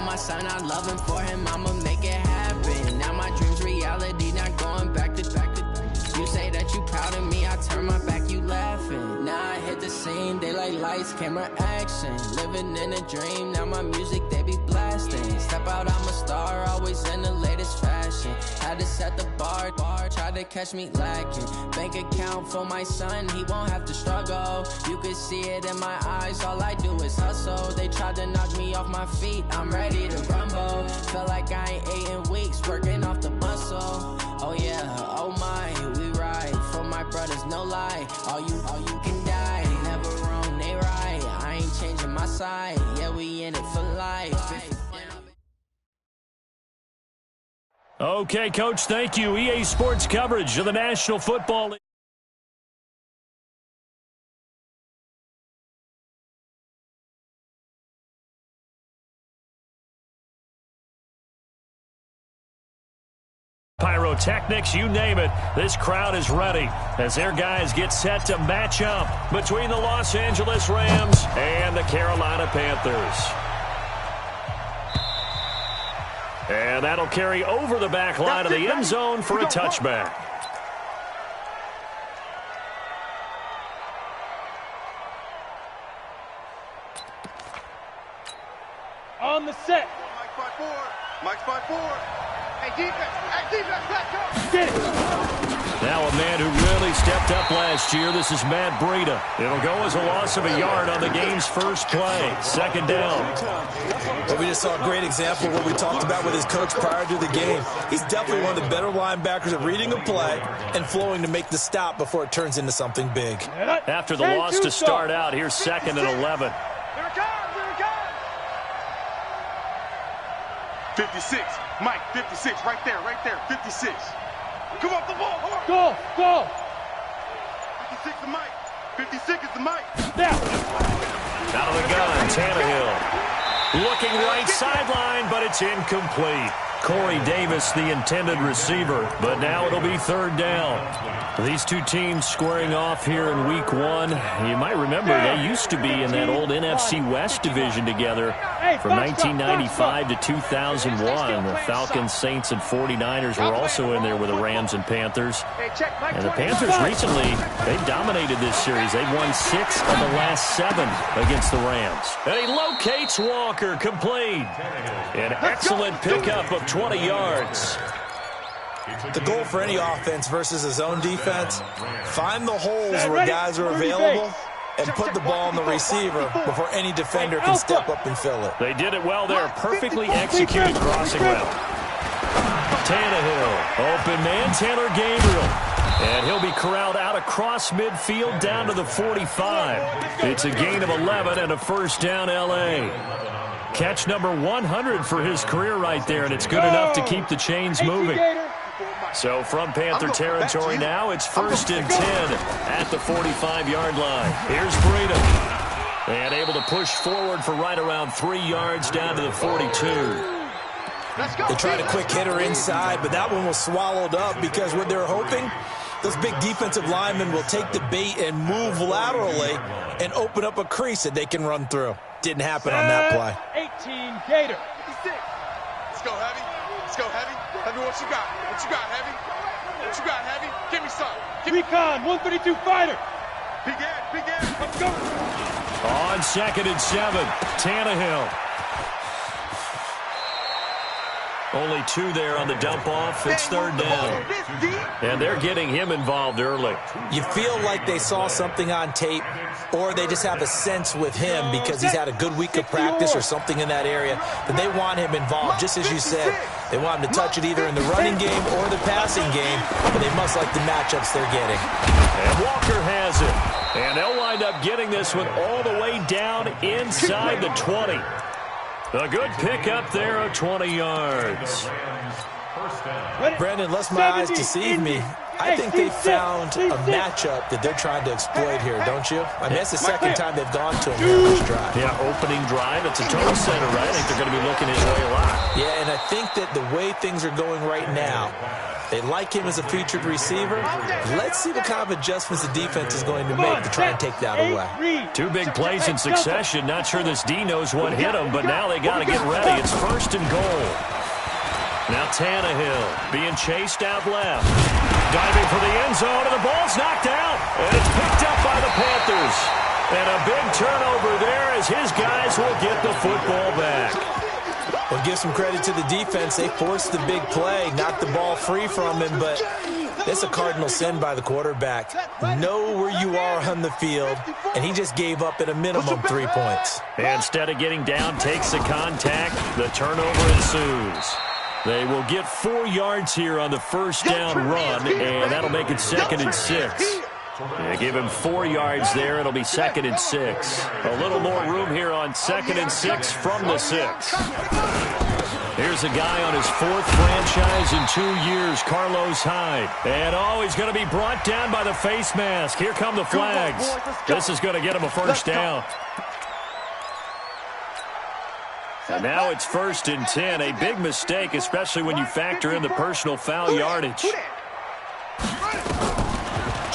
my son, I love him, for him, I'ma make it happen. Now my dream's reality, not going back to. You say that you proud of me, I turn my back, you laughing. Now I hit the scene, daylight lights, camera action. Living in a dream, now my music, they be blasting. Step out, I'm a star, always in the latest fashion. Had to set the bar, try to catch me lacking. Bank account for my son, he won't have to struggle. You can see it in my eyes, all I do is hustle. They tried to knock me off my feet, I'm ready to rumble. Felt like I ain't ate in weeks, working off the muscle. Oh yeah, oh my, we ride for my brothers, no lie. All you can die, never wrong, they right. I ain't changing my side, yeah, we in it for life. Okay, Coach, thank you. EA Sports coverage of the National Football League. Pyrotechnics, you name it. This crowd is ready as their guys get set to match up between the Los Angeles Rams and the Carolina Panthers. And that'll carry over the back line of the end zone for a touchback. On the set. Mike's 5-4. Mike's 5-4. Hey, defense, let's go. Get it. Now a man who really stepped up last year. This is Matt Breida. It'll go as a loss of a yard on the game's first play. Second down. Well, we just saw a great example of what we talked about with his coach prior to the game. He's definitely one of the better linebackers at reading a play and flowing to make the stop before it turns into something big. After the loss to start out, here's 2nd and 11. Here it comes, here it comes. 56, Mike, 56, right there, 56. Come off the ball, hard. Go. 56 is Mike. 56 is the Mike. Now. Out of the gun, Tannehill. Looking right sideline, but it's incomplete. Corey Davis, the intended receiver, but now it'll be 3rd down. These two teams squaring off here in Week 1. You might remember they used to be in that old NFC West division together from 1995 to 2001. The Falcons, Saints, and 49ers were also in there with the Rams and Panthers. And the Panthers recently, they've dominated this series. They've won 6 of the last 7 against the Rams. And he locates Walker, complete. An excellent pickup of 20 yards. The goal for any offense versus his own defense, find the holes where guys are available and put the ball on the receiver before any defender can step up and fill it. They did it well there. Perfectly executed crossing route. Tannehill, open man, Taylor Gabriel. And he'll be corralled out across midfield down to the 45. It's a gain of 11 and a first down L.A. Catch number 100 for his career right there, and it's good enough to keep the chains moving. So from Panther territory now, it's 1st and 10 at the 45-yard line. Here's Breida. And able to push forward for right around 3 yards down to the 42. They tried a quick hitter inside, but that one was swallowed up because what they're hoping, those big defensive linemen will take the bait and move laterally and open up a crease that they can run through. Didn't happen on that play. 18 Gator. 56. Let's go, Heavy. Let's go, Heavy. Heavy, what you got? What you got, Heavy? What you got, Heavy? Give me some. Recon, 132 fighter. Big Ed. Let's go. On 2nd and 7, Tannehill. Only 2 there on the dump off. It's 3rd down. And they're getting him involved early. You feel like they saw something on tape, or they just have a sense with him because he's had a good week of practice or something in that area that they want him involved. Just as you said, they want him to touch it either in the running game or the passing game, but they must like the matchups they're getting. And Walker has it. And they'll wind up getting this one all the way down inside the 20. A good pickup there of 20 yards. Brandon, lest my eyes deceive me, I think they found a matchup that they're trying to exploit here, don't you? I mean, that's the second time they've gone to him here on this drive. Yeah, opening drive. It's a total center, right? I think they're going to be looking his way a lot. Yeah, and I think that the way things are going right now, they like him as a featured receiver. Let's see what kind of adjustments the defense is going to make to try and take that away. Two big plays in succession. Not sure this D knows what hit him, but now they got to get ready. It's 1st and goal. Now Tannehill being chased out left. Diving for the end zone, and the ball's knocked out. And it's picked up by the Panthers. And a big turnover there as his guys will get the football back. Well, give some credit to the defense. They forced the big play, knocked the ball free from him, but it's a cardinal sin by the quarterback. Know where you are on the field, and he just gave up at a minimum 3 points. Instead of getting down, takes the contact. The turnover ensues. They will get 4 yards here on the 1st down run, and that'll make it 2nd and 6. They give him 4 yards there. It'll be 2nd and 6. A little more room here on 2nd and 6 from the 6. Here's a guy on his 4th franchise in 2 years, Carlos Hyde. And he's going to be brought down by the face mask. Here come the flags. This is going to get him a 1st down. And now it's 1st and 10. A big mistake, especially when you factor in the personal foul yardage.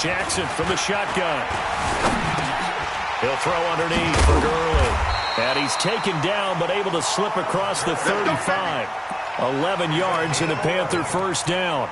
Jackson from the shotgun. He'll throw underneath for Gurley. And he's taken down, but able to slip across the 35. 11 yards in the Panther 1st down.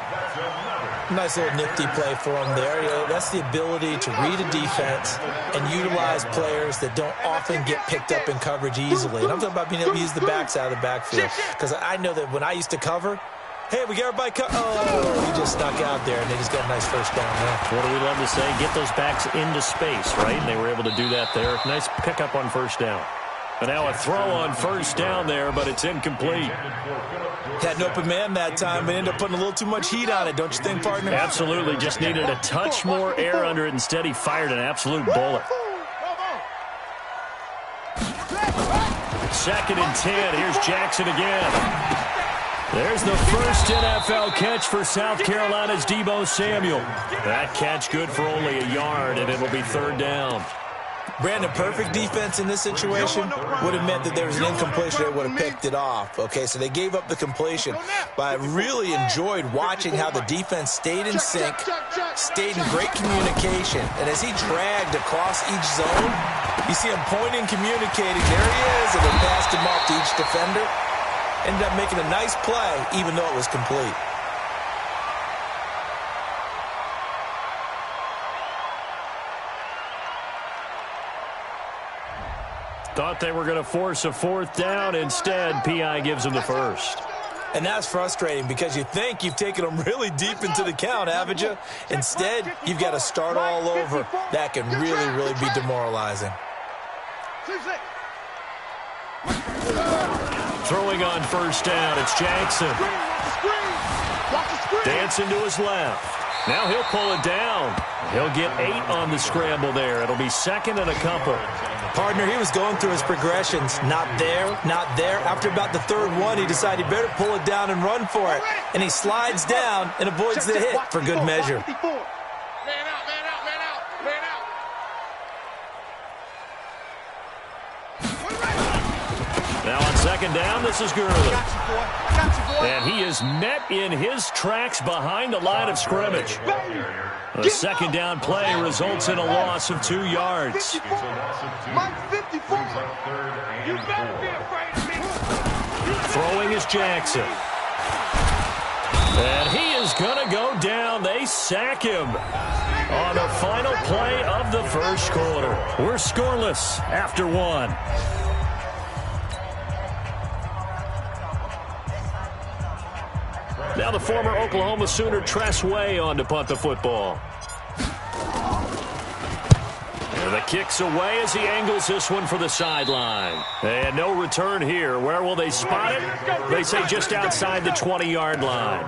Nice little nifty play for him there. That's the ability to read a defense and utilize players that don't often get picked up in coverage easily. And I'm talking about being able to use the backs out of the backfield. Because I know that when I used to cover, hey, we got everybody he just snuck out there, and they just got a nice 1st down there. What do we love to say? Get those backs into space, right? And they were able to do that there. Nice pickup on 1st down. And now a throw on 1st down there, but it's incomplete. Had an open man that time, but ended up putting a little too much heat on it, don't you think, partner? Absolutely. Just needed a touch more air under it. Instead, he fired an absolute bullet. 2nd and 10. Here's Jackson again. There's the first NFL catch for South Carolina's Deebo Samuel. That catch good for only a yard, and it'll be 3rd down. Brandon, perfect defense in this situation would have meant that there was an incompletion. They would have picked it off. Okay, so they gave up the completion. But I really enjoyed watching how the defense stayed in sync, stayed in great communication. And as he dragged across each zone, you see him pointing, communicating. There he is, and they passed him off to each defender. Ended up making a nice play, even though it was complete. Thought they were going to force a 4th down. Instead, P.I. gives them the 1st. And that's frustrating because you think you've taken them really deep into the count, haven't you? Instead, you've got to start all over. That can really, really be demoralizing. Throwing on 1st down, it's Jackson. Dancing to his left. Now he'll pull it down. He'll get 8 on the scramble there. It'll be 2nd and a couple. Partner, he was going through his progressions. Not there, not there. After about the 3rd one, he decided he better pull it down and run for it. And he slides down and avoids the hit for good measure. Man out, man out, man out, man out. Now on 2nd down, this is Gurley. And he is met in his tracks behind the line of scrimmage. The 2nd down play results in a loss of 2 yards. Throwing is Jackson. And he is going to go down. They sack him on the final play of the 1st quarter. We're scoreless after 1. Now the former Oklahoma Sooner Tress Way on to punt the football. And the kick's away as he angles this one for the sideline. And no return here. Where will they spot it? They say just outside the 20-yard line.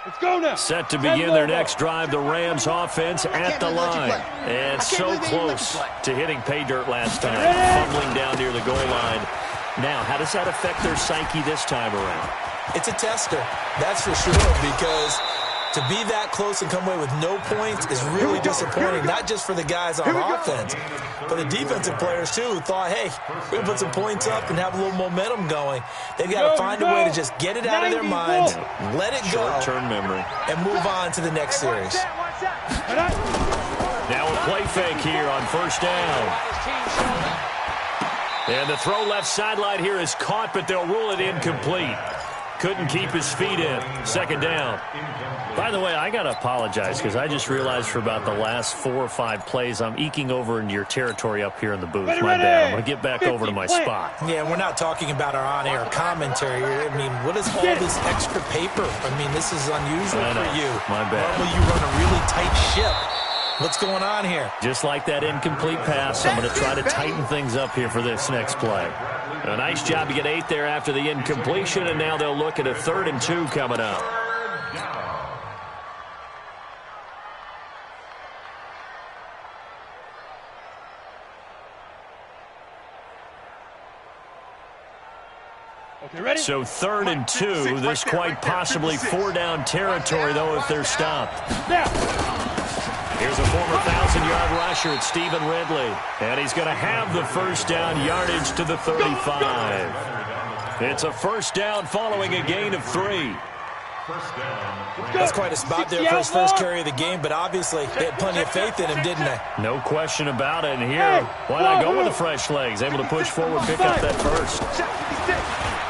Let's go now. Set to begin their next drive, the Rams offense at the line. And so close to hitting pay dirt last time. Fumbling down near the goal line. Now, how does that affect their psyche this time around? It's a tester, that's for sure, because to be that close and come away with no points is really disappointing, not just for the guys on offense, but the defensive players, too, who thought, hey, we're going to put some points up and have a little momentum going. They've got to find a way to just get it out of their minds, let it go, short-term memory, and move on to the next series. Now a play fake here on first down. And the throw left sideline here is caught, but they'll rule it incomplete. Couldn't keep his feet in. Second down. By the way, I got to apologize because I just realized for about the last 4 or 5 plays, I'm eking over into your territory up here in the booth. My bad. I'm going to get back over to my spot. Yeah, we're not talking about our on-air commentary. I mean, what is all this extra paper? I mean, this is unusual for you. My bad. Normally you run a really tight ship. What's going on here? Just like that incomplete pass, I'm going to try to tighten things up here for this next play. A nice job to get 8 there after the incompletion, and now they'll look at a 3rd and 2 coming up. Okay, ready? So 3rd and 2, this quite possibly 4-down territory, though, if they're stopped. Here's a former 1,000-yard rusher, it's Stephen Ridley. And he's going to have the first down yardage to the 35. It's a first down following a gain of 3. That's quite a spot there for his first carry of the game, but obviously they had plenty of faith in him, didn't they? No question about it. And here, why not go with the fresh legs? Able to push forward, pick up that first.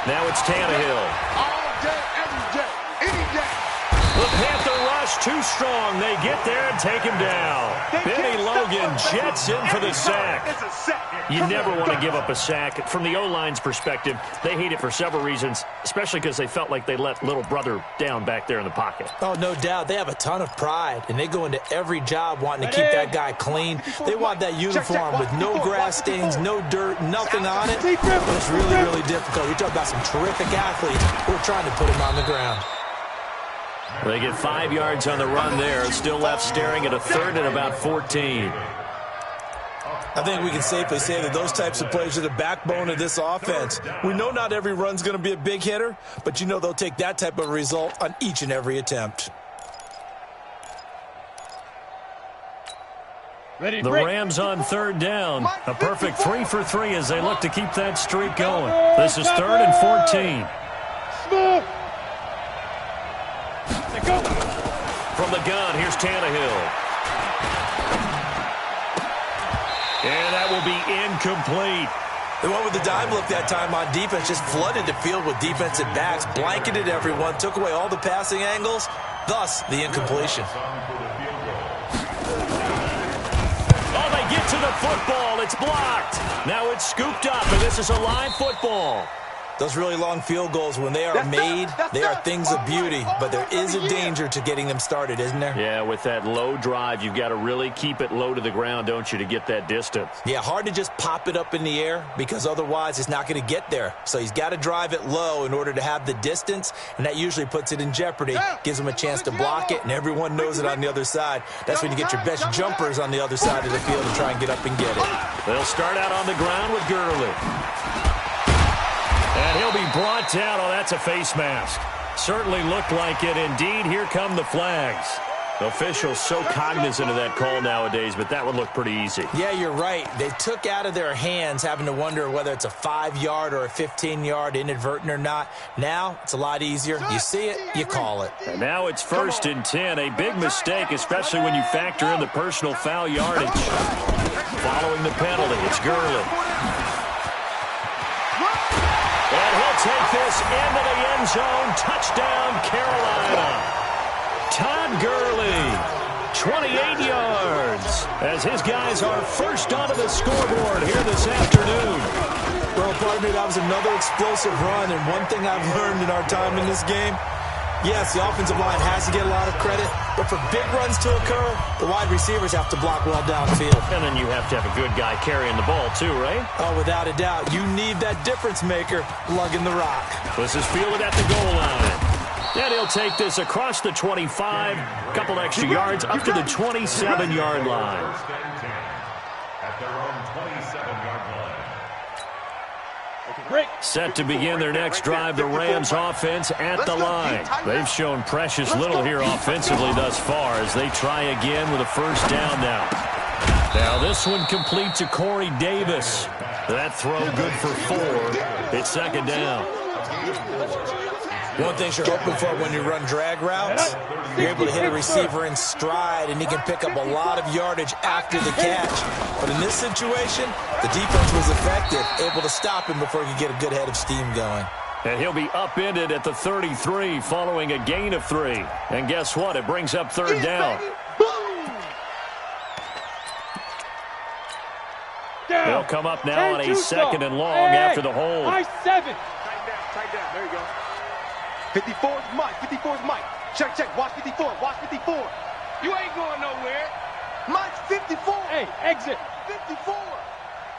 Now it's Tannehill. All day, every day, any day. The Panther rush too strong. They get there and take him down. Benny Logan jets in for the sack. You never want to give up a sack. From the O-line's perspective, they hate it for several reasons, especially because they felt like they let little brother down back there in the pocket. Oh, no doubt. They have a ton of pride, and they go into every job wanting to keep that guy clean. They want that uniform with no grass stains, no dirt, nothing on it. But it's really, really difficult. You're talking about some terrific athletes who are trying to put him on the ground. They get 5 yards on the run there. Still left staring at a 3rd and about 14. I think we can safely say that those types of plays are the backbone of this offense. We know not every run's going to be a big hitter, but you know they'll take that type of result on each and every attempt. Ready, The Rams on 3rd down. A perfect 3 for 3 as they look to keep that streak going. This is 3rd and 14. Smooth. Go. From the gun, here's Tannehill. And that will be incomplete. The one with the dime look that time on defense just flooded the field with defensive backs, blanketed everyone, took away all the passing angles, thus the incompletion. Oh, they get to the football. It's blocked. Now it's scooped up, and this is a live football. Those really long field goals, when they are made, they are things of beauty, but there is a danger to getting them started, isn't there? Yeah, with that low drive, you've got to really keep it low to the ground, don't you, to get that distance. Yeah, hard to just pop it up in the air because otherwise it's not going to get there. So he's got to drive it low in order to have the distance, and that usually puts it in jeopardy, gives him a chance to block it, and everyone knows it on the other side. That's when you get your best jumpers on the other side of the field and try and get up and get it. They'll start out on the ground with Gurley. And he'll be brought down. Oh, that's a face mask. Certainly looked like it. Indeed, here come the flags. Officials so cognizant of that call nowadays, but that would look pretty easy. Yeah, you're right. They took out of their hands having to wonder whether it's a 5-yard or a 15-yard inadvertent or not. Now, it's a lot easier. You see it, you call it. And now it's 1st and 10. A big mistake, especially when you factor in the personal foul yardage. Following the penalty, it's Gurley. And he'll take this into the end zone. Touchdown, Carolina. Todd Gurley, 28 yards, as his guys are first onto the scoreboard here this afternoon. Well, partner, that was another explosive run, and one thing I've learned in our time in this game, yes, the offensive line has to get a lot of credit, but for big runs to occur, the wide receivers have to block well downfield. And then you have to have a good guy carrying the ball too, right? Oh, without a doubt. You need that difference maker lugging the rock. This is fielded at the goal line. And he'll take this across the 25, a couple extra yards up to the 27-yard line. Okay, Set to begin their next drive, the Rams offense at the line. They've shown precious little here offensively thus far as they try again with a first down now. Now this one complete to Corey Davis. That throw good for 4. It's second down. One thing you're hoping for when you run drag routes, you're able to hit a receiver in stride, and he can pick up a lot of yardage after the catch. But in this situation, the defense was effective, able to stop him before he could get a good head of steam going. And he'll be upended at the 33 following a gain of 3. And guess what? It brings up third down. They'll come up now on a second and long after the hold. I 7. Tight down. There you go. 54 is Mike. 54 is Mike. Check. Watch 54. Watch 54. You ain't going nowhere. Mike's 54. Hey, exit. 54.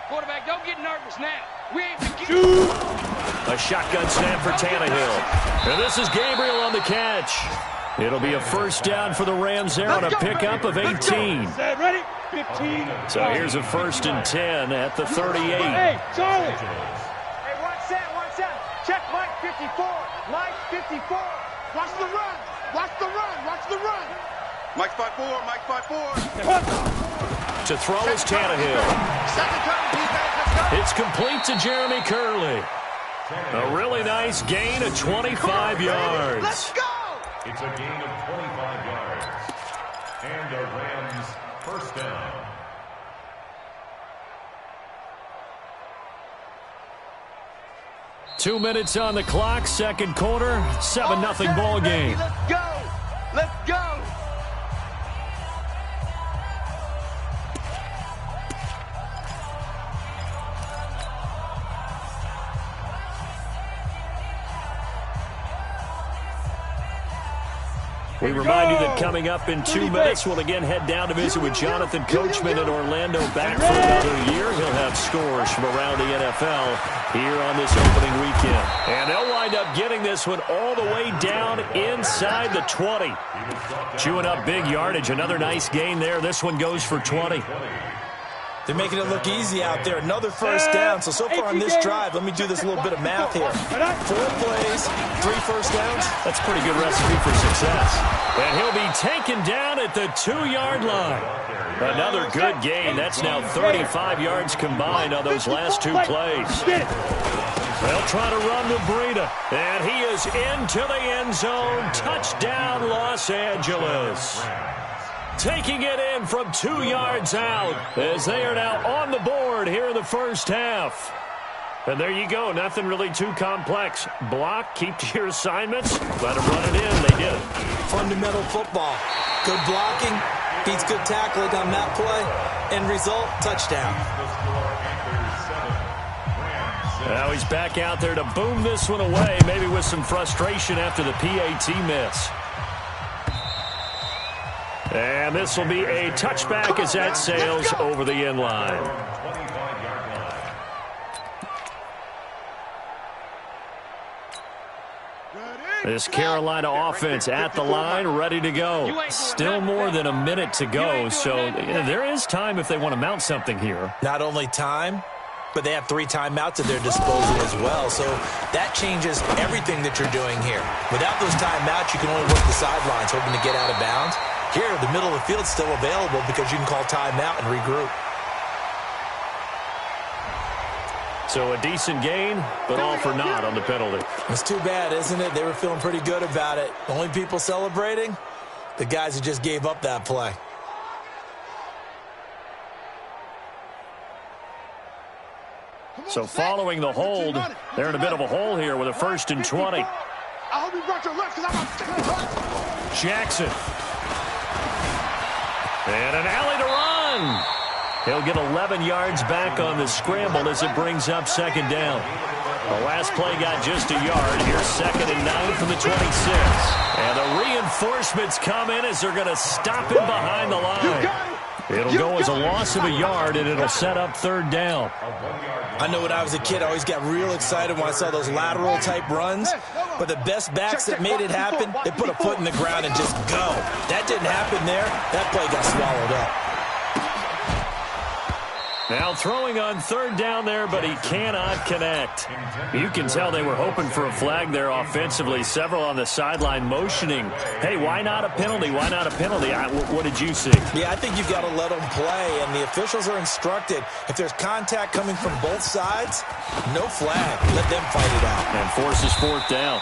Quarterback, don't get nervous now. We ain't beginning. A shotgun snap for Tannehill. And this is Gabriel on the catch. It'll be a first down for the Rams there on a pickup of 18. Set, ready? 15. So here's a first and 10 at the 38. Hey, Charlie. Hey, watch that. Check Mike 54. Mike 54. Watch the run. Watch the run. Mike 5-4. Mike 5-4. To throw is Tannehill. Second time, defense. Let's go. It's complete to Jeremy Curley. A really nice gain of 25 yards. Let's go. It's a gain of 25 yards. And the Rams first down. Two minutes on the clock, second quarter, 7-0 ball game. Let's go. Let's go. We remind you that coming up in 2 minutes, we'll again head down to visit with Jonathan Coachman in Orlando, back for another year. He'll have scores from around the NFL here on this opening weekend. And they'll wind up getting this one all the way down inside the 20. Chewing up big yardage. Another nice gain there. This one goes for 20. They're making it look easy out there. Another first down. So far on this drive, let me do this little bit of math here. 4 plays, 3 first downs. That's a pretty good recipe for success. And he'll be taken down at the 2-yard line. Another good gain. That's now 35 yards combined on those last 2 plays. They'll try to run with Breida. And he is into the end zone. Touchdown, Los Angeles. Taking it in from 2 yards out as they are now on the board here in the first half. And there you go. Nothing really too complex. Block, keep to your assignments, let them run it in. They did. Fundamental football. Good blocking, beats good tackling on that play. End result, touchdown. Now he's back out there to boom this one away, maybe with some frustration after the PAT miss. And this will be a touchback as that sails over the end line. This Carolina offense at the line, ready to go. Still more than a minute to go, so there is time if they want to mount something here. Not only time, but they have 3 timeouts at their disposal as well, so that changes everything that you're doing here. Without those timeouts, you can only work the sidelines, hoping to get out of bounds. Here, the middle of the field is still available because you can call timeout and regroup. So a decent gain, but all for naught on the penalty. It's too bad, isn't it? They were feeling pretty good about it. The only people celebrating, the guys who just gave up that play. So following the hold, they're in a bit of a hole here with a first and 20. I hope you brought your left because I'm Jackson. And an alley to run. He'll get 11 yards back on the scramble as it brings up second down. The last play got just a yard. Here's second and 9 from the 26. And the reinforcements come in as they're going to stop him behind the line. It'll go as a loss of a yard, and it'll set up third down. I know when I was a kid, I always got real excited when I saw those lateral-type runs. But the best backs that made it happen, they put a foot in the ground and just go. That didn't happen there. That play got swallowed up. Now throwing on third down there, but he cannot connect. You can tell they were hoping for a flag there offensively. Several on the sideline motioning, hey, why not a penalty? Why not a penalty? What did you see? Yeah, I think you've got to let them play, and the officials are instructed. If there's contact coming from both sides, no flag. Let them fight it out. And forces fourth down.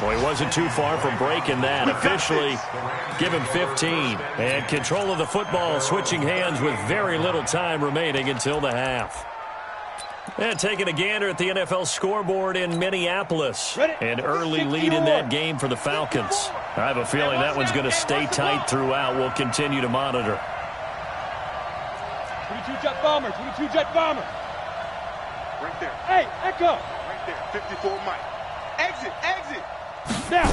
Well, he wasn't too far from breaking that. Officially, give him 15. And control of the football switching hands with very little time remaining until the half. And taking a gander at the NFL scoreboard in Minneapolis. An early lead in that game for the Falcons. I have a feeling that one's going to stay tight throughout. We'll continue to monitor. 22 jet bomber, 22 jet bomber. Right there. Hey, Echo. Right there. 54 Mike. Exit, exit. Now.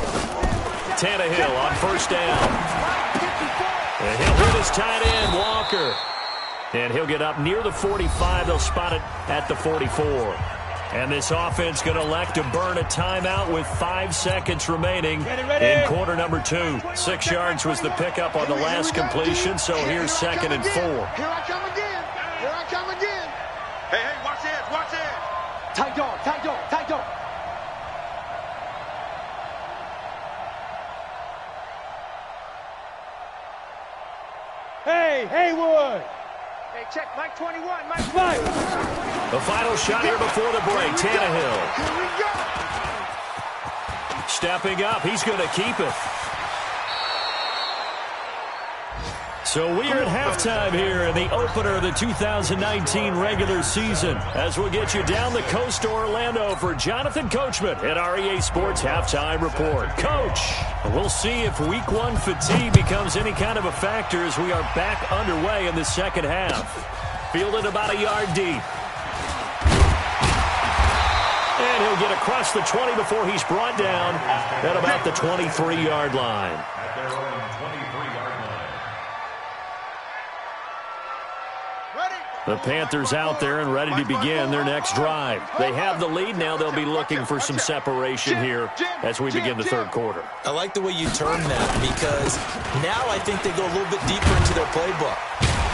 Tannehill on first down. And he'll hit his tight end, Walker. And he'll get up near the 45. They'll spot it at the 44. And this offense going to elect to burn a timeout with 5 seconds remaining in quarter number 2. 6 yards was the pickup on the last completion, so here's 2nd and 4. Here I come again. Here I come again. Hey, hey, watch edge, watch edge. Tight dog, tight dog, tight dog. Hey, Haywood. Hey, check, Mike 21, Mike Fight. The final shot here before the break, Tannehill. Here we go. Stepping up, he's going to keep it. So we are at halftime here in the opener of the 2019 regular season, as we'll get you down the coast to Orlando for Jonathan Coachman at our EA Sports Halftime Report. Coach, we'll see if week 1 fatigue becomes any kind of a factor as we are back underway in the second half. Fielded about a yard deep. And he'll get across the 20 before he's brought down at about the 23-yard line. At their own 23-yard line. The Panthers out there and ready to begin their next drive. They have the lead now. They'll be looking for some separation here as we begin the third quarter. I like the way you term that, because now I think they go a little bit deeper into their playbook.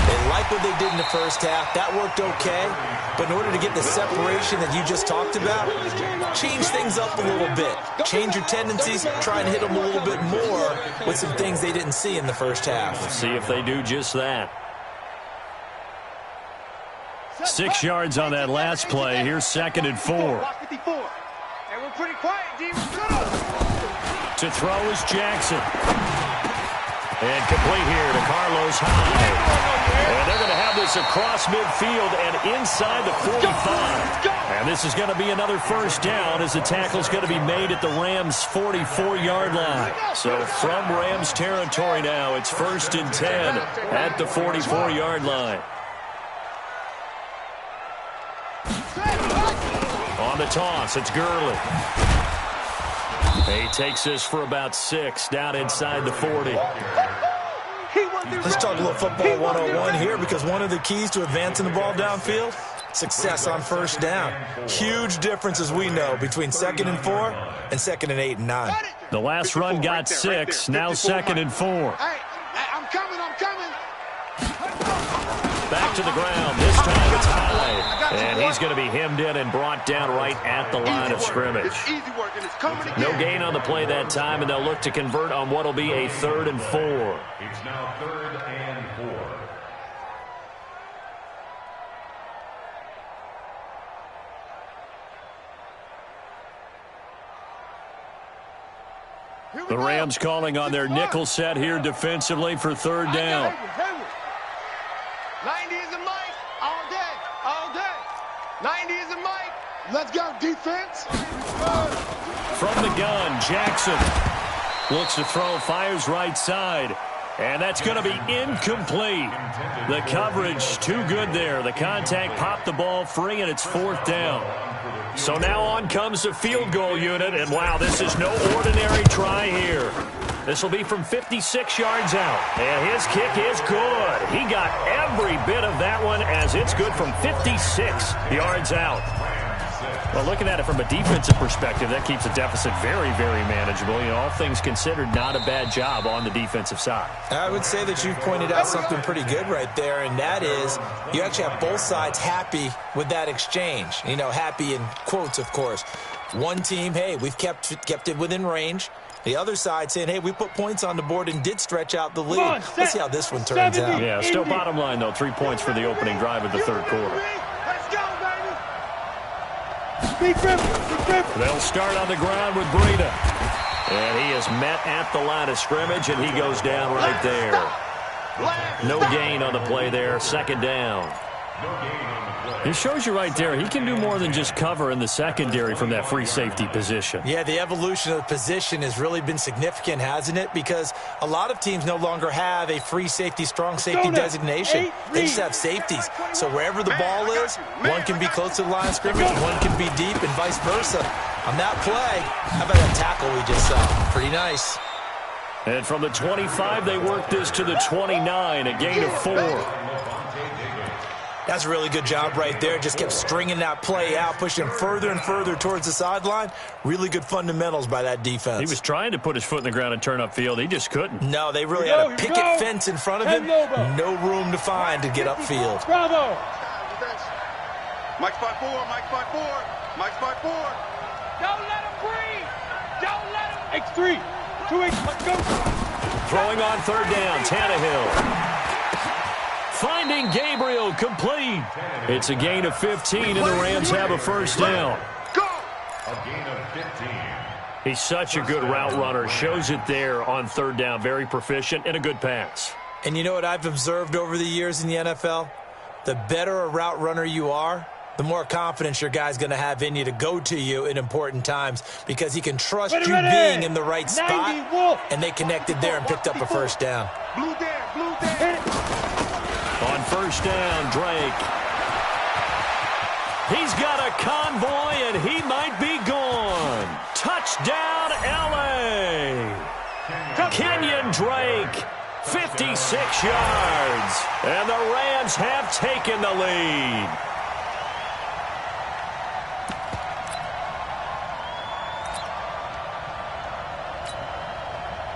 They like what they did in the first half. That worked okay. But in order to get the separation that you just talked about, change things up a little bit. Change your tendencies, try and hit them a little bit more with some things they didn't see in the first half. See if they do just that. 6 yards on that last play. Here's 2nd and 4. And we're pretty quiet, D. To throw is Jackson. And complete here to Carlos Hyde. And they're going to have this across midfield and inside the 45. And this is going to be another first down as the tackle's going to be made at the Rams' 44-yard line. So from Rams territory now, it's 1st and 10 at the 44-yard line. On the toss, it's Gurley. He takes this for about 6 down inside the 40. Let's talk a little football 101 here, because one of the keys to advancing the ball downfield, success on first down. Huge difference, as we know, between 2nd and 4 and 2nd and 8 and 9. The last run got 6, now 2nd and 4. Hey, I'm coming, I'm coming. Back to the ground. This time it's Hyde. And he's going to be hemmed in and brought down right at the line of scrimmage. It's easy work, and it's coming again. No gain on the play that time, and they'll look to convert on what will be a 3rd and 4. It's now 3rd and 4. The Rams calling on their nickel set here defensively for 3rd down. 90 is a Mike, all day, all day. 90 is a Mike. Let's go, defense. From the gun, Jackson looks to throw, fires right side. And that's going to be incomplete. The coverage too good there. The contact popped the ball free, and it's 4th down. So now on comes the field goal unit, and wow, this is no ordinary try here. This will be from 56 yards out, and his kick is good. He got every bit of that one, as it's good from 56 yards out. Well, looking at it from a defensive perspective, that keeps the deficit very, very manageable. You know, all things considered, not a bad job on the defensive side. I would say that you've pointed out something pretty good right there, and that is you actually have both sides happy with that exchange. You know, happy in quotes, of course. One team, hey, we've kept it within range. The other side saying, hey, we put points on the board and did stretch out the lead. Let's see how this one turns out. Yeah, still bottom line, though, 3 points for the opening drive of the third quarter. They'll start on the ground with Breida. And he is met at the line of scrimmage, and he goes down right there. No gain on the play there. Second down. He shows you right there, he can do more than just cover in the secondary from that free safety position. Yeah, the evolution of the position has really been significant, hasn't it? Because a lot of teams no longer have a free safety, strong safety designation. They just have safeties. So wherever the ball is, one can be close to the line of scrimmage, one can be deep, and vice versa. On that play, how about that tackle we just saw? Pretty nice. And from the 25, they work this to the 29, a gain of 4. That's a really good job right there. Just kept stringing that play out, pushing him further and further towards the sideline. Really good fundamentals by that defense. He was trying to put his foot in the ground and turn upfield. He just couldn't. No, they really had a picket fence in front of him. No room to find to get upfield. Bravo. Mike 5-4, Mike 5-4, Mike 5-4. Don't let him breathe. Don't let him. X3. 2X. Let's go. Throwing on third down, Tannehill. Finding Gabriel, complete. It's a gain of 15, and the Rams have a first down. Go! A gain of 15. He's such a good route runner. Shows it there on third down. Very proficient and a good pass. And you know what I've observed over the years in the NFL? The better a route runner you are, the more confidence your guy's going to have in you to go to you in important times because he can trust you being in the right spot, and they connected there and picked up a first down. Blue down, blue down. On first down, Drake. He's got a convoy, and he might be gone. Touchdown, L.A. Kenyon Drake, 56 yards. And the Rams have taken the lead.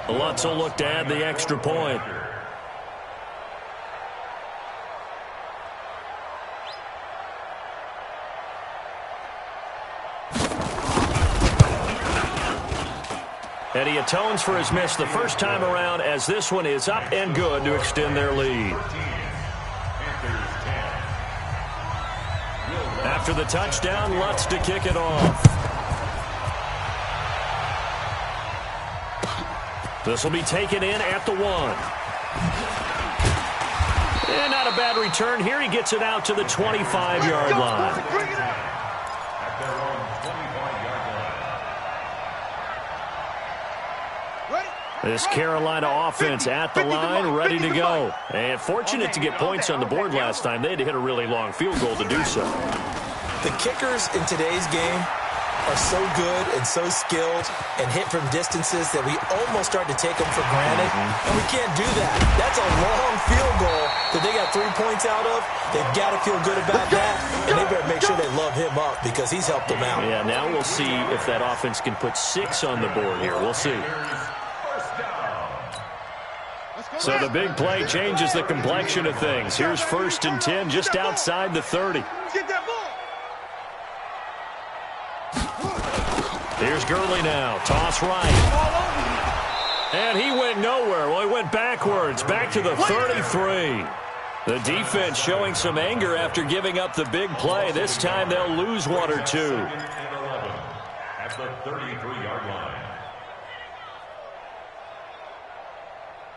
Lutz will look to add the extra point. And he atones for his miss the first time around as this one is up and good to extend their lead. After the touchdown, Lutz to kick it off. This will be taken in at the 1. And not a bad return here. He gets it out to the 25-yard line. This Carolina offense at the line, ready to go. And fortunate to get points on the board last time. They had to hit a really long field goal to do so. The kickers in today's game are so good and so skilled and hit from distances that we almost start to take them for granted. And we can't do that. That's a long field goal that they got 3 points out of. They've got to feel good about that. And they better make sure they love him up because he's helped them out. Yeah, now we'll see if that offense can put 6 on the board here. We'll see. So the big play changes the complexion of things. Here's 1st and 10 just outside the 30. Here's Gurley now. Toss right. And he went nowhere. Well, he went backwards. Back to the 33. The defense showing some anger after giving up the big play. This time they'll lose 1 or 2. At the 33-yard line.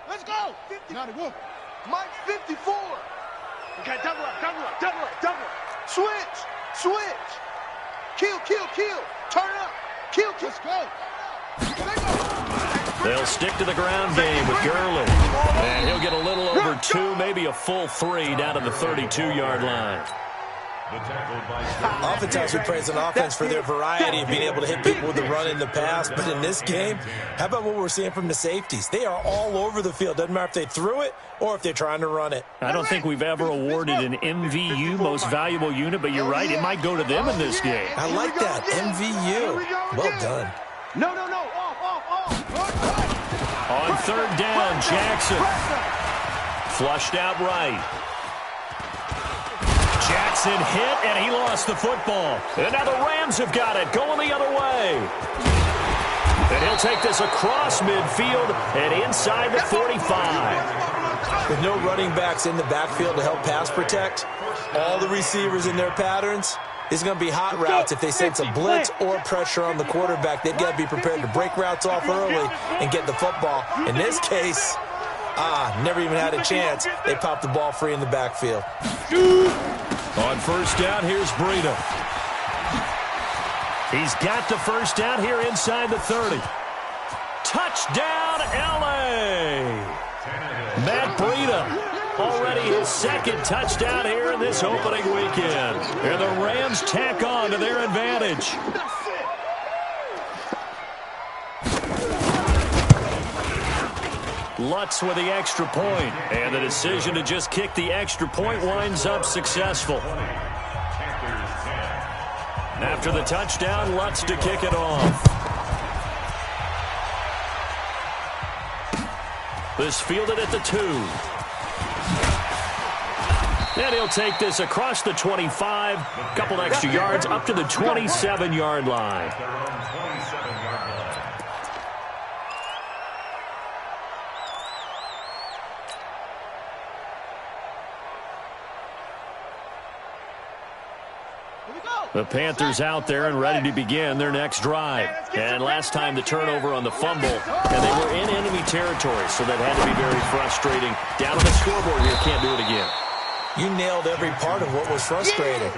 Let's go. 50. Mike 54. Okay, double up, double up, double up, double up. Switch, switch. Kill, kill, kill. Turn up. Kill, kill. Let's go. They'll stick to the ground game with Gurley. And he'll get a little over 2, maybe a full 3 down to the 32-yard line. Oftentimes we praise an offense for their variety of being able to hit people with the run in the pass, but in this game, how about what we're seeing from the safeties? They are all over the field. Doesn't matter if they threw it or if they're trying to run it. I don't think we've ever awarded an MVU, most valuable unit, but you're right, it might go to them in this game. I like that, MVU. Well done. No, off. On third down, Jackson. Flushed out right. Jackson hit, and he lost the football. And now the Rams have got it, going the other way. And he'll take this across midfield and inside the 45. With no running backs in the backfield to help pass protect, all the receivers in their patterns, it's going to be hot routes. If they sense a blitz or pressure on the quarterback, they've got to be prepared to break routes off early and get the football. In this case, never even had a chance. They popped the ball free in the backfield. On first down, here's Breida. He's got the first down here inside the 30. Touchdown, L.A. Matt Breida, already his second touchdown here in this opening weekend. And the Rams tack on to their advantage. Lutz with the extra point, and the decision to just kick the extra point winds up successful. After the touchdown, Lutz to kick it off. This fielded at the 2. And he'll take this across the 25, couple extra yards up to the 27-yard line. The Panthers out there and ready to begin their next drive. And last time the turnover on the fumble, and they were in enemy territory, so that had to be very frustrating. Down on the scoreboard here, can't do it again. You nailed every part of what was frustrating.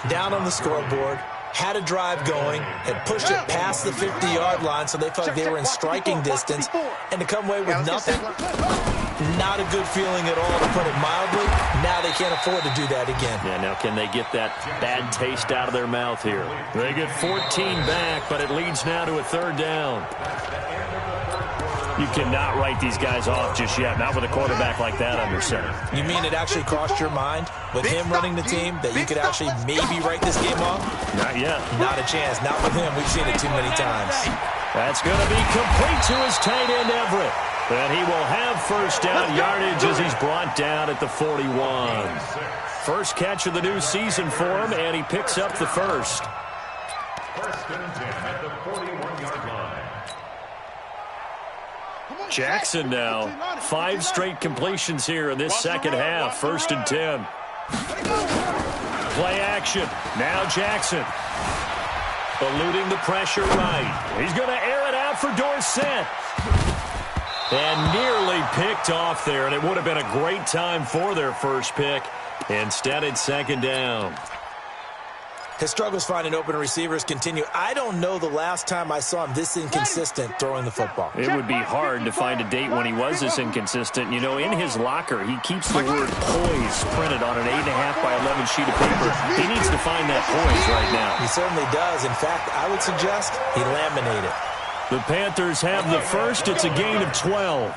Down on the scoreboard, had a drive going, had pushed it past the 50-yard line, so they felt like they were in striking distance, and to come away with nothing, not a good feeling at all, to put it mildly. Now they can't afford to do that again. Yeah, now can they get that bad taste out of their mouth here? They get 14 back, but it leads now to a third down. You cannot write these guys off just yet, not with a quarterback like that under center. You mean it actually crossed your mind with him running the team that you could actually maybe write this game off? Not yet. Not a chance. Not with him. We've seen it too many times. That's going to be complete to his tight end, Everett. And he will have first down yardage as he's brought down at the 41. First catch of the new season for him, and he picks up the first. First and 10 at the 41-yard line. Jackson now, 5 straight completions here in this second half. First and 10. Play action. Now Jackson. Eluding the pressure right. He's going to air it out for Dorsett. And nearly picked off there, and it would have been a great time for their first pick. Instead, it's second down. His struggles finding open receivers continue. I don't know the last time I saw him this inconsistent throwing the football. It would be hard to find a date when he was this inconsistent. You know, in his locker, he keeps the word poise printed on an 8.5 by 11 sheet of paper. He needs to find that poise right now. He certainly does. In fact, I would suggest he laminated. The Panthers have the first. It's a gain of 12.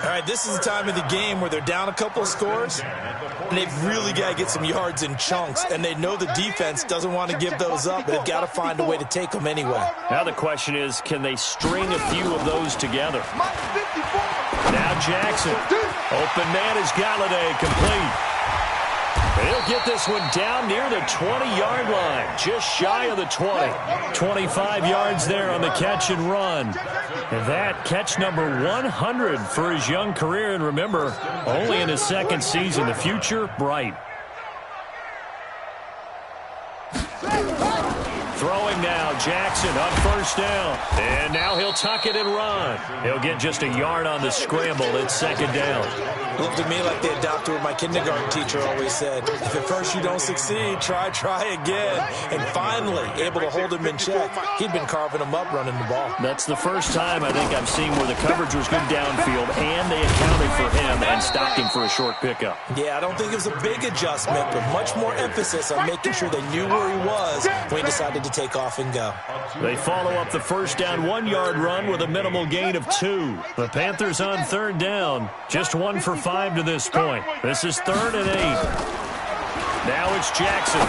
All right, this is the time of the game where they're down a couple of scores, and they've really got to get some yards in chunks, and they know the defense doesn't want to give those up, but they've got to find a way to take them anyway. Now the question is, can they string a few of those together? Now Jackson. Open man is Galladay, complete. He'll get this one down near the 20-yard line, just shy of the 20. 25 yards there on the catch and run. And that catch number 100 for his young career. And remember, only in his second season. The future, bright. Throwing now, Jackson on first down. And now he'll tuck it and run. He'll get just a yard on the scramble. It's second down. Looked to me like they adopted what my kindergarten teacher always said. If at first you don't succeed, try again. And finally, able to hold him in check. He'd been carving him up running the ball. That's the first time I think I've seen where the coverage was good downfield and they accounted for him and stopped him for a short pickup. Yeah, I don't think it was a big adjustment, but much more emphasis on making sure they knew where he was when he decided to take off and go. They follow up the first down 1-yard run with a minimal gain of 2. The Panthers on third down, just 1 for 5 to this point. This is 3rd and 8. Now it's Jackson.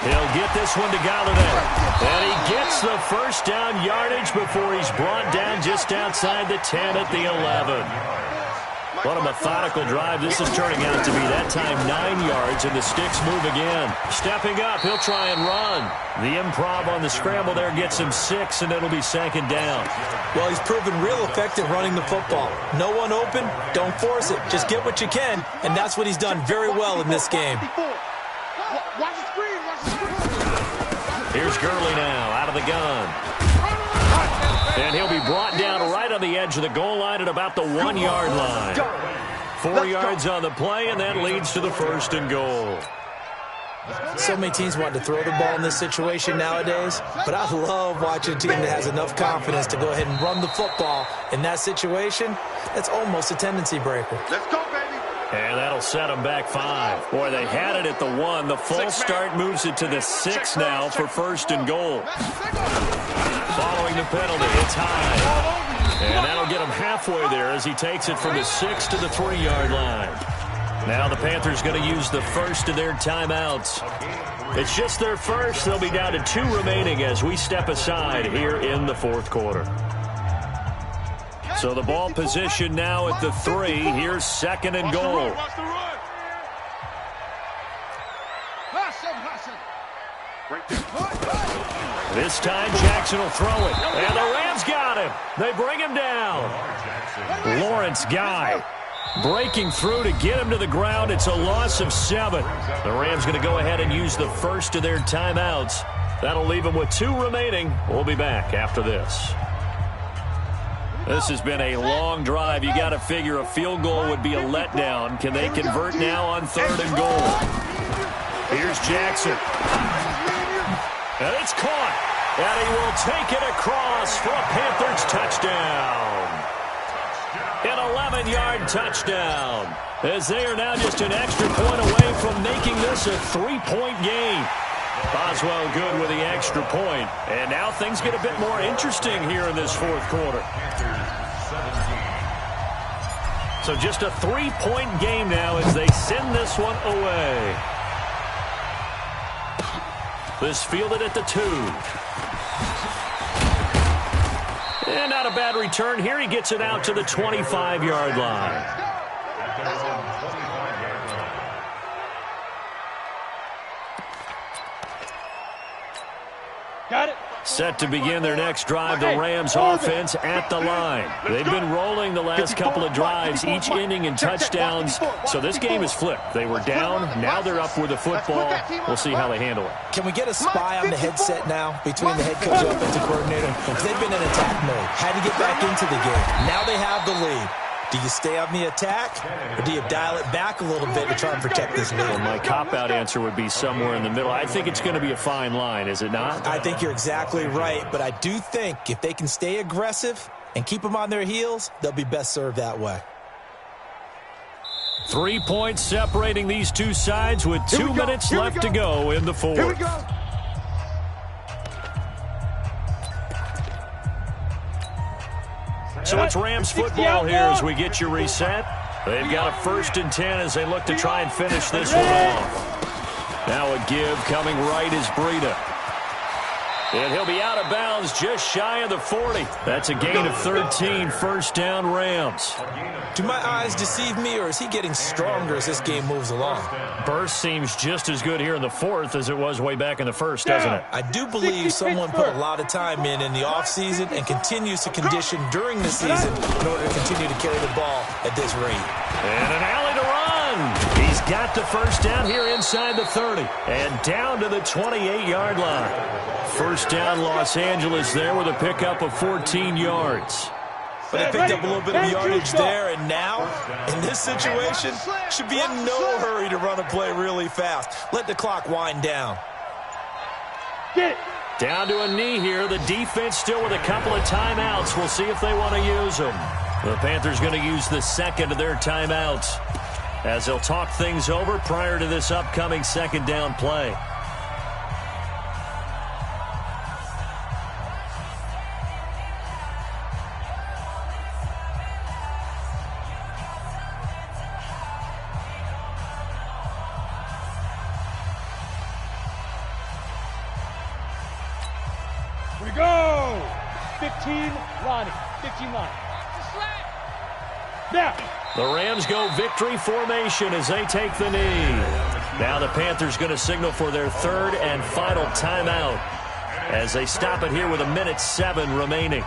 He'll get this one to Galladay. And he gets the first down yardage before he's brought down just outside the 10 at the 11. What a methodical drive this is turning out to be. That time 9 yards, and the sticks move again. Stepping up, he'll try and run. The improv on the scramble there gets him 6, and it'll be second down. Well, he's proven real effective running the football. No one open, don't force it. Just get what you can, and that's what he's done very well in this game. Watch the screen, watch the screen. Here's Gurley now, out of the gun. And he'll be brought down right on the edge of the goal line at about the 1-yard line. 4 yards on the play, and that leads to the 1st and goal. So many teams want to throw the ball in this situation nowadays, but I love watching a team that has enough confidence to go ahead and run the football. In that situation, that's almost a tendency breaker. Let's go, baby. And that'll set them back 5. Boy, they had it at the 1. The false start moves it to the 6 now for 1st and goal. Following the penalty, it's high. And that'll get him halfway there as he takes it from the 6 to the 3-yard line. Now the Panthers going to use the first of their timeouts. It's just their first. They'll be down to 2 remaining as we step aside here in the 4th quarter. So the ball position now at the 3. Here's 2nd and goal. This time Jackson will throw it. And the Rams got him. They bring him down. Lawrence Guy breaking through to get him to the ground. It's a loss of 7. The Rams going to go ahead and use the first of their timeouts. That'll leave them with 2 remaining. We'll be back after this. This has been a long drive. You got to figure a field goal would be a letdown. Can they convert now on 3rd and goal? Here's Jackson. And it's caught. And he will take it across for a Panthers touchdown. An 11-yard touchdown. As they are now just an extra point away from making this a 3-point game. Boswell good with the extra point. And now things get a bit more interesting here in this 4th quarter. So just a 3-point game now as they send this one away. This fielded at the 2. And not a bad return here. He gets it out to the 25-yard line. Got it. Set to begin their next drive, the Rams offense at the line. They've been rolling the last couple of drives, each ending in touchdowns. So this game is flipped. They were down, now they're up with the football. We'll see how they handle it. Can we get a spy on the headset now between the head coach and offensive coordinator? Because they've been in attack mode. Had to get back into the game. Now they have the lead. Do you stay on the attack, or do you dial it back a little bit to try and protect this lead? Well, my cop-out answer would be somewhere in the middle. I think it's going to be a fine line, is it not? I think you're exactly right, but I do think if they can stay aggressive and keep them on their heels, they'll be best served that way. 3 points separating these two sides with 2 minutes left to go in the 4th. Here we go. So it's Rams football here as we get you reset. They've got a 1st and 10 as they look to try and finish this one off. Now a give coming right is Breida. And he'll be out of bounds just shy of the 40. That's a gain of 13, 1st down Rams. Do my eyes deceive me, or is he getting stronger as this game moves along? Burst seems just as good here in the 4th as it was way back in the 1st, doesn't it? I do believe someone put a lot of time in the offseason and continues to condition during the season in order to continue to carry the ball at this rate. And an alley to run. He's got the first down here inside the 30 and down to the 28-yard line. First down, Los Angeles there with a pickup of 14 yards. But they picked up a little bit of yardage there, and now, in this situation, should be in no hurry to run a play really fast. Let the clock wind down. Get it. Down to a knee here. The defense still with a couple of timeouts. We'll see if they want to use them. The Panthers going to use the second of their timeouts as they'll talk things over prior to this upcoming second down play. Here we go. 15, Lonnie. 15 line. Now. The Rams go victory formation as they take the knee. Now the Panthers going to signal for their third and final timeout as they stop it here with 1:07 remaining.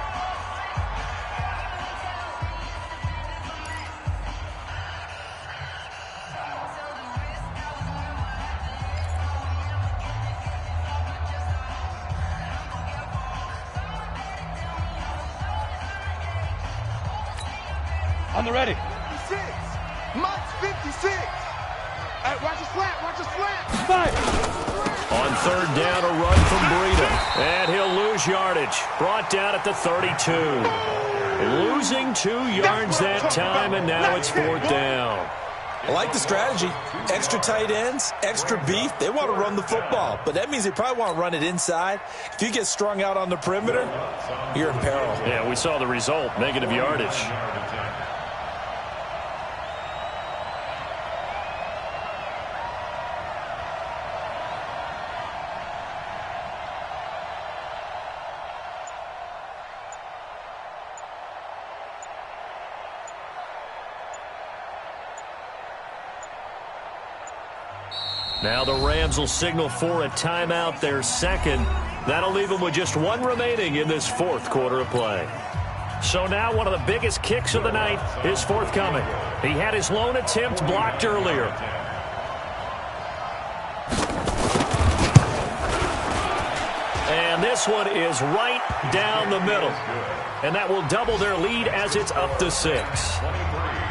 On the ready. 56. Mike's 56. Hey, watch the slant. Watch the slant. 5. On third down, a run from Breida. And he'll lose yardage. Brought down at the 32. Losing 2 yards that time, and now it's fourth down. I like the strategy. Extra tight ends, extra beef. They want to run the football, but that means they probably want to run it inside. If you get strung out on the perimeter, you're in peril. Yeah, we saw the result, negative yardage. Now the Rams will signal for a timeout, their second. That'll leave them with just one remaining in this fourth quarter of play. So now one of the biggest kicks of the night is forthcoming. He had his lone attempt blocked earlier. And this one is right down the middle. And that will double their lead as it's up to 6.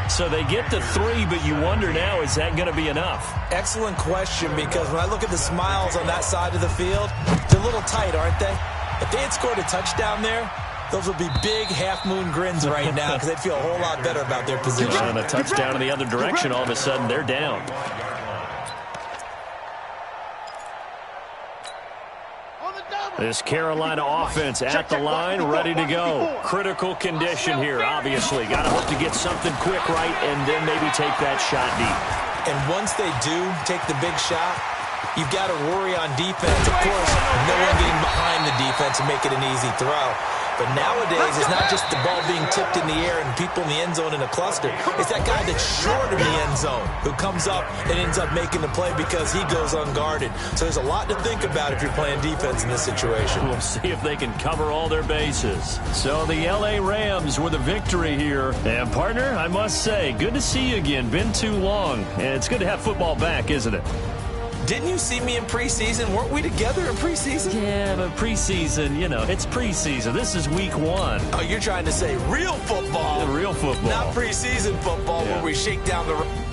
So they get to 3, but you wonder now, is that going to be enough? Excellent question, because when I look at the smiles on that side of the field, they're a little tight, aren't they? If they had scored a touchdown there, those would be big half-moon grins right now because they'd feel a whole lot better about their position. And a touchdown in the other direction, all of a sudden they're down. This Carolina offense at the line, ready to go. Critical condition here, obviously. Got to hope to get something quick right and then maybe take that shot deep. And once they do take the big shot, you've got to worry on defense. Of course, no one getting behind the defense and make it an easy throw. But nowadays, it's not just the ball being tipped in the air and people in the end zone in a cluster. It's that guy that's short of the end zone who comes up and ends up making the play because he goes unguarded. So there's a lot to think about if you're playing defense in this situation. We'll see if they can cover all their bases. So the L.A. Rams with a victory here. And, partner, I must say, good to see you again. Been too long. And it's good to have football back, isn't it? Didn't you see me in preseason? Weren't we together in preseason? Yeah, but preseason, you know, it's preseason. This is week 1. Oh, you're trying to say real football. Real football. Not preseason football where we shake down the...